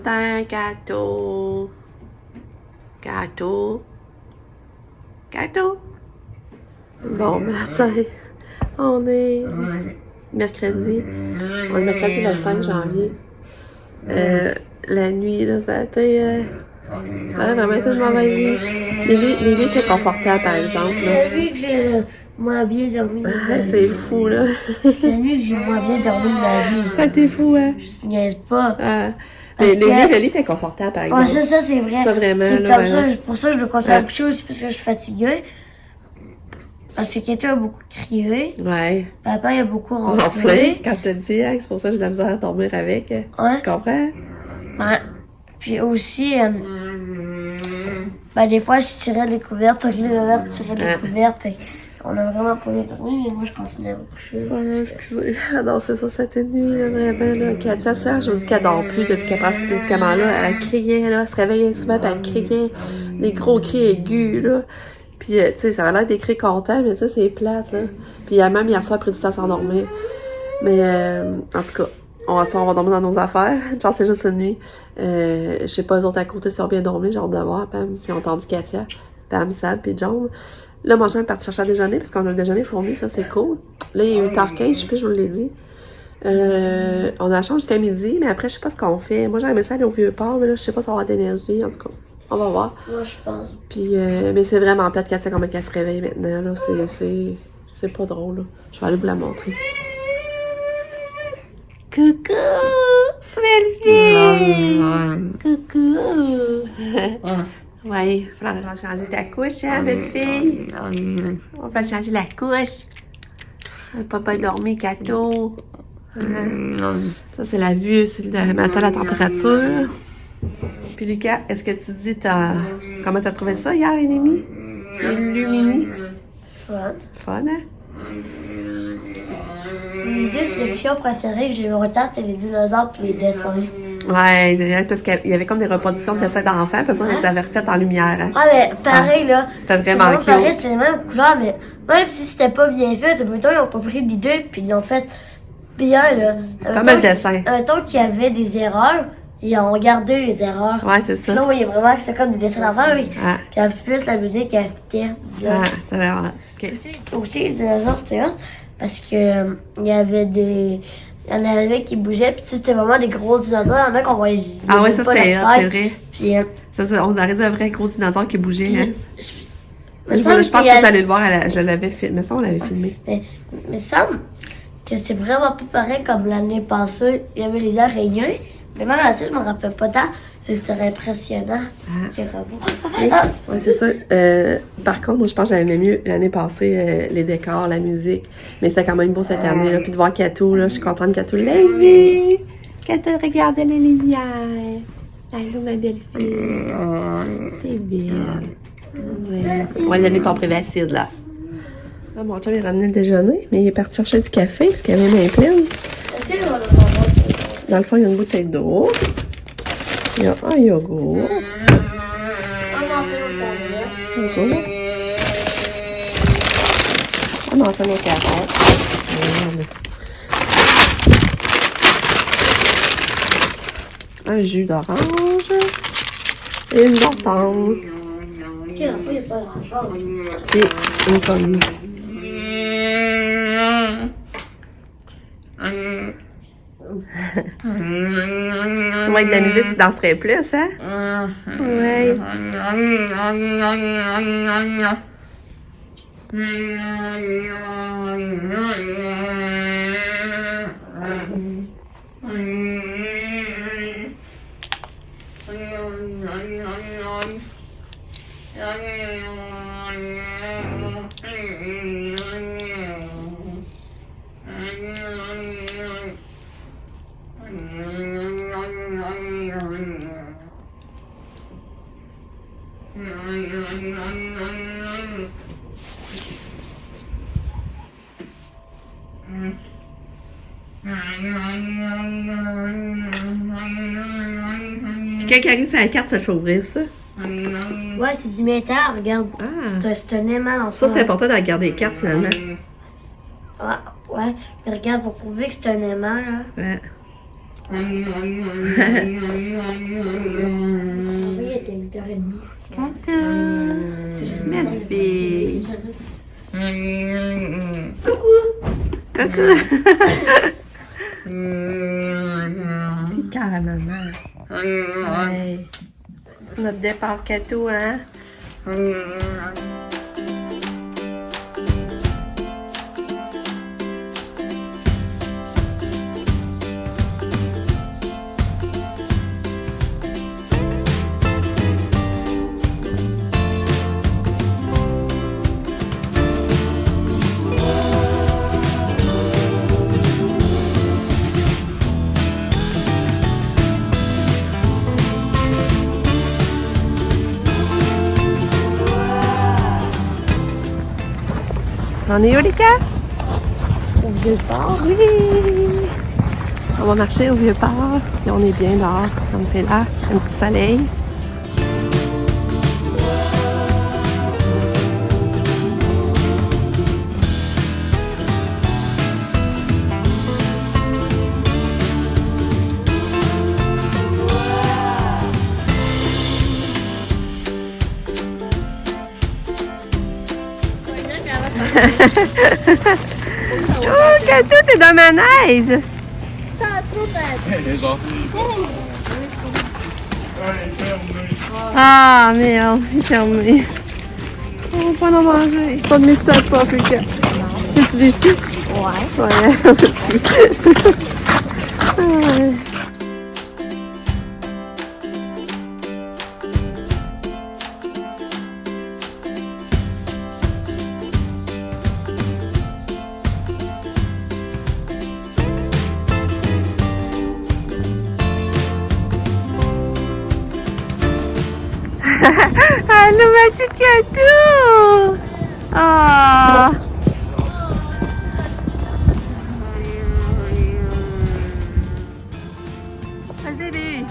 matin, gâteau. Gâteau. Gâteau. Bon matin. On est mercredi. On est mercredi le 5 janvier. La nuit, là, ça a été... ça a vraiment été une mauvaise nuit. Lily était confortable, par exemple. C'est la nuit que j'ai moins bien dormi de ma vie. C'est fou, là. C'est la nuit que j'ai moins bien dormi de ma vie. Ça a été fou, hein? Je niaise pas. Mais Lily était confortable, par exemple. Ouais, ça, c'est vrai. Ça, vraiment. C'est là, comme ça. vraiment. Pour ça, je veux continuer à coucher aussi, parce que je suis fatiguée. Parce que Kato a beaucoup crié. Ouais. Papa, il a beaucoup ronflé. Ronflé, quand je te dis, hein, c'est pour ça que j'ai de la misère à dormir avec. Tu comprends? Ouais. Puis aussi, des fois, je tirais les couvertes, les mères tiraient les couvertes. On a vraiment pas bien dormi, mais moi, je continuais à me coucher. Excusez. Ah non, c'est ça, cette nuit, là, vraiment, là. Katia, ça, je vous dis qu'elle dort plus depuis qu'elle prend ce médicament-là. Elle criait, là, elle se réveillait souvent, puis elle criait des gros cris aigus, là. Puis, tu sais, ça avait l'air des cris contents, mais tu sais, c'est plate, là. Puis, même hier soir, elle a pris du temps à s'endormir. Mais, en tout cas, on va dormir dans nos affaires. Genre, c'est juste une nuit. Je sais pas, eux autres à côté, si ont bien dormi, j'ai hâte de voir, Pam, si ont entendu Katia, Pam, Sab, puis John. Là, mon chien est parti chercher à déjeuner, parce qu'on a le déjeuner fourni, ça, c'est cool. Là, il est 8h15, je sais plus, je vous l'ai dit. On a la chambre jusqu'à midi, mais après, je sais pas ce qu'on fait. Moi, j'aimerais ça aller au Vieux-Port, mais là, je sais pas si on va avoir d'énergie, en tout cas. On va voir. Moi, je pense. Puis, mais c'est vraiment plate qu'elle sait comment qu'elle se réveille maintenant, là. C'est pas drôle, là. Je vais aller vous la montrer. Coucou! Belle fille! Coucou! Ouais, il va changer ta couche, hein, belle fille? On va changer la couche. Papa est dormi, Kato. Ça, c'est la vue, c'est le matin, la température. Puis Lucas, est-ce que tu dis comment t'as trouvé ça hier, Ennemi? Illumini? Fun. Fun, hein? Les deux sections préférées que j'ai eu au retard, c'était les dinosaures puis les dessins. Ouais, parce qu'il y avait comme des reproductions de dessins d'enfants, parce qu'on les avait refaites en lumière, hein? Ah, mais pareil, là. C'était vraiment cute. Pareil, c'est les mêmes couleurs, mais même si c'était pas bien fait, mettons, ils ont pas pris l'idée puis ils l'ont fait bien, là. Comme le dessin. Mettons qu'il y avait des erreurs, ils ont gardé les erreurs. Ouais, c'est ça. Puis là, on voyait vraiment que c'était comme des dessins d'enfants, oui. Ouais. Puis en plus, la musique, elle fitait. Ouais, c'est vraiment. OK. Aussi, les dinosaures, c'était hot, parce que il y avait des... Il y en avait qui bougeaient, puis tu sais, c'était vraiment des gros dinosaures. Il y en a qu'on voyait. Ah ouais, ça c'était hot, c'est vrai. Puis, ça, on aurait dit un vrai gros dinosaure qui bougeait, hein. Je pense que ça vous allez le voir, je l'avais filmé. Ça, on l'avait filmé. Mais il me semble que c'est vraiment pas pareil comme l'année passée. Il y avait les araignées. Mais même à ça, je me rappelle pas tant. C'était impressionnant. Ouais, c'est ça. Par contre, moi, je pense que j'aimais mieux l'année passée les décors, la musique. Mais c'est quand même beau cette année. Là. Puis de voir Kato, là, je suis contente de Kato. Lévi! Kato, regarde les lumières. Allô, ma belle fille. T'es belle. Ouais. On va donner ton prévacide, là. Là, mon chum est ramené le déjeuner, mais il est parti chercher du café parce qu'il avait les mains pleines. Dans le fond, il y a une bouteille d'eau. Il y a un yogourt. Yogourt. On en fait nos carottes. Un jus d'orange. Et une mortande. Ok, en fait, il n'y a pas grand-chose. Et une pomme. Ouais, de la musique, tu danserais plus, hein? Ouais. Quelqu'un qui arrive sur la carte, ça te fait ouvrir ça? Ouais, c'est du métal, regarde. Ah. C'est un aimant. Ça, c'est important de regarder les cartes, finalement. Ouais, mais regarde, pour prouver que c'est un aimant, là. Ouais. Oui, il était 8h30. Catou! Belle fille! Coucou! Coucou! Petit cœur à maman. Ouais. C'est notre départ Catou, hein? On est où les gars? Au Vieux-Port, oui! On va marcher au Vieux-Port, puis on est bien dehors, comme c'est là, un petit soleil. Oh, Catou, t'es dans ma neige! Ah, merde, il est fermé. On va pas en manger. Pas de mystère pas, fait que. T'es-tu déçu? Ouais. Ouais, aussi. Ouais. Allô, ma petite Catou! Ah! Vas-y,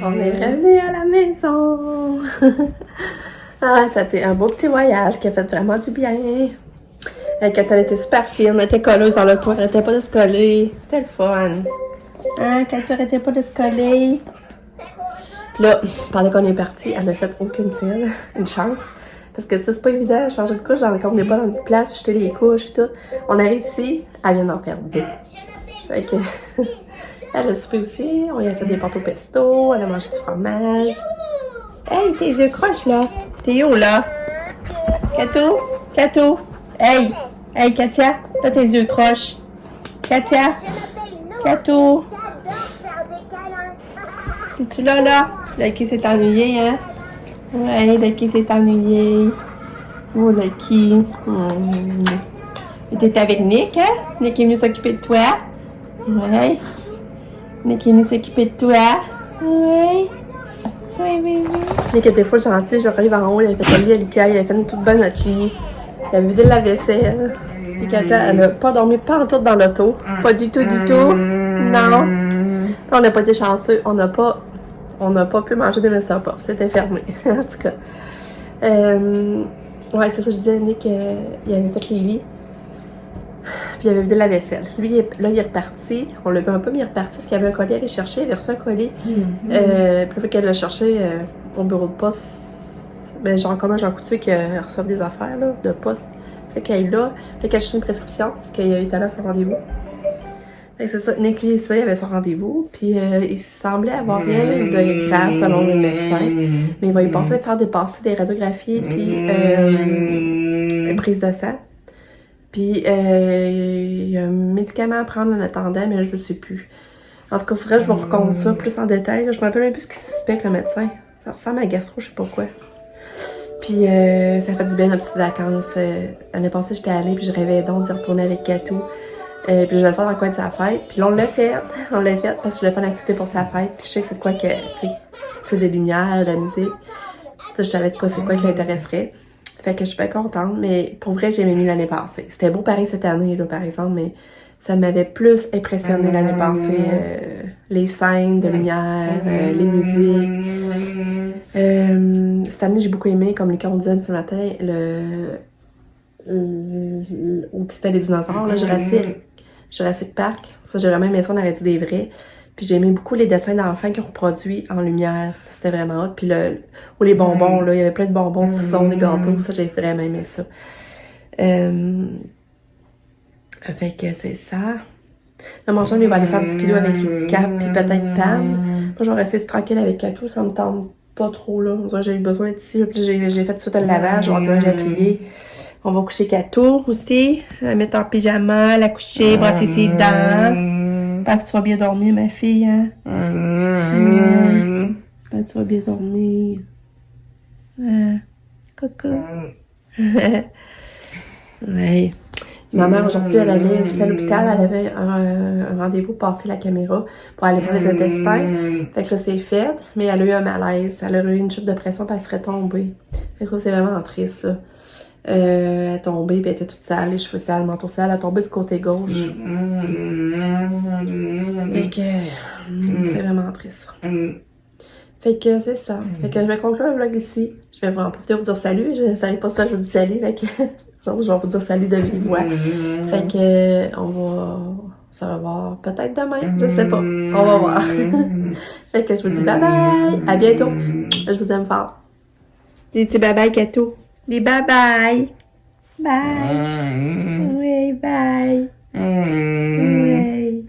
On est revenu à la maison. Ah, c'était un beau petit voyage qui a fait vraiment du bien. Katia, elle était super fine, elle était colleuse dans le toit, elle arrêtait pas de se coller. C'était le fun. Hein, Katia arrêtait pas de se coller. Puis là, pendant qu'on est parti, elle n'a fait aucune selle. Une chance. Parce que tu sais, c'est pas évident, changer de couche, quand on n'est pas dans une place, puis jeter les couches, puis tout. On arrive ici, elle vient d'en faire 2. Fait que, elle a soupé aussi, on lui a fait des pâtes au pesto, elle a mangé du fromage. Hey, tes yeux croches, là. T'es où, là? Cato? Cato? Hey! Hey, Katia! Là, tes yeux croches. Katia? Cato? Es-tu là, là? Lucky s'est ennuyé, hein? Ouais, Lucky s'est ennuyé. Oh, Lucky. Et t'es avec Nick, hein? Nick est venu s'occuper de toi. Ouais. Nick est venu s'occuper de toi. Ouais. Oui, oui, oui. Nick était full gentil. J'arrive en haut, il avait fait le lit à Lucas, il avait fait une toute bonne notre lit. Il avait vidé la vaisselle. Puis Katia, elle n'a pas dormi pas en tout dans l'auto. Pas du tout, du tout. Non. On n'a pas été chanceux. On n'a pas pu manger des Mr. Puff. C'était fermé. En tout cas. Ouais, c'est ça, je disais, Nick, il avait fait les lits. Puis il avait vidé la vaisselle. Lui, là, il est reparti. On l'a vu un peu, mais il est reparti parce qu'il y avait un colis à aller chercher. Il avait reçu un colis. Puis il faut qu'elle l'a cherché au bureau de poste. Ben, genre, comme Jean Coutu qui reçoit des affaires là, de poste. Fait qu'elle est là. Fait qu'elle cherche une prescription parce qu'il était là à son rendez-vous. Fait que c'est ça. Nick, lui, ça, il avait son rendez-vous. Puis il semblait avoir rien de grave selon le médecin. Mais il va y passer faire dépasser des radiographies puis prise de sang. Puis, il y a un médicament à prendre en attendant, mais je ne sais plus. En tout cas, il faudrait que je vous raconte ça plus en détail. Je me rappelle même plus ce qu'il suspecte le médecin. Ça ressemble à gastro, je sais pas quoi. Puis, ça fait du bien nos petites vacances. L'année passée, j'étais allée, puis je rêvais donc d'y retourner avec Katou. Puis, je vais le faire dans le coin de sa fête. Puis là, on l'a fait. On l'a fait parce que je voulais faire une activité pour sa fête. Puis, je sais que c'est de quoi que, tu sais, des lumières, de la musique. Tu sais, je savais de quoi c'est quoi qui l'intéresserait. Fait que je suis pas contente, mais pour vrai, j'ai aimé mieux l'année passée. C'était beau pareil cette année, là, par exemple, mais ça m'avait plus impressionné l'année passée. Les scènes de lumière, les musiques. Cette année, j'ai beaucoup aimé, comme Lucas on disait ce matin, où c'était les dinosaures, là, Jurassic Park. Ça, j'ai vraiment aimé ça, on aurait dit des vrais. Puis j'ai aimé beaucoup les dessins d'enfants qui ont reproduit en lumière. Ça, c'était vraiment hot. Puis ou les bonbons, là, il y avait plein de bonbons, du son, des gâteaux. Ça, j'ai vraiment aimé ça. Fait que c'est ça. Là, mon chum, il va aller faire du skido avec Lucas, puis peut-être Pam. Moi, je vais rester tranquille avec Katou, ça me tente pas trop, là. On dirait que j'ai eu besoin de ici, puis j'ai fait tout de suite le lavage, on dirait que j'ai plié. On va coucher Katou aussi, la mettre en pyjama, la coucher, brasser ses dents. J'espère que tu vas bien dormir, ma fille, hein? J'espère que tu vas bien dormir. Coucou. Ouais. Ma mère, aujourd'hui, elle allait aussi à l'hôpital. Elle avait un rendez-vous pour passer la caméra pour aller voir les intestins. Fait que là, c'est fait. Mais elle a eu un malaise. Elle a eu une chute de pression puis elle serait tombée. Fait que là, c'est vraiment triste, ça. Elle est tombée, puis elle était toute sale, les cheveux sales, le manteau sale, elle est tombée du côté gauche. Fait que c'est vraiment triste. Fait que c'est ça. Fait que je vais conclure le vlog ici. Je vais en profiter pour vous dire salut. Je savais pas souvent que je vous dis salut, fait que aujourd'hui, je vais vous dire salut de vive voix. Fait que on va se revoir peut-être demain, je sais pas. On va voir. Fait que je vous dis bye bye. À bientôt. Je vous aime fort. Dis bye bye, Katou. Dis bye bye. Bye. Oui, bye. Oui.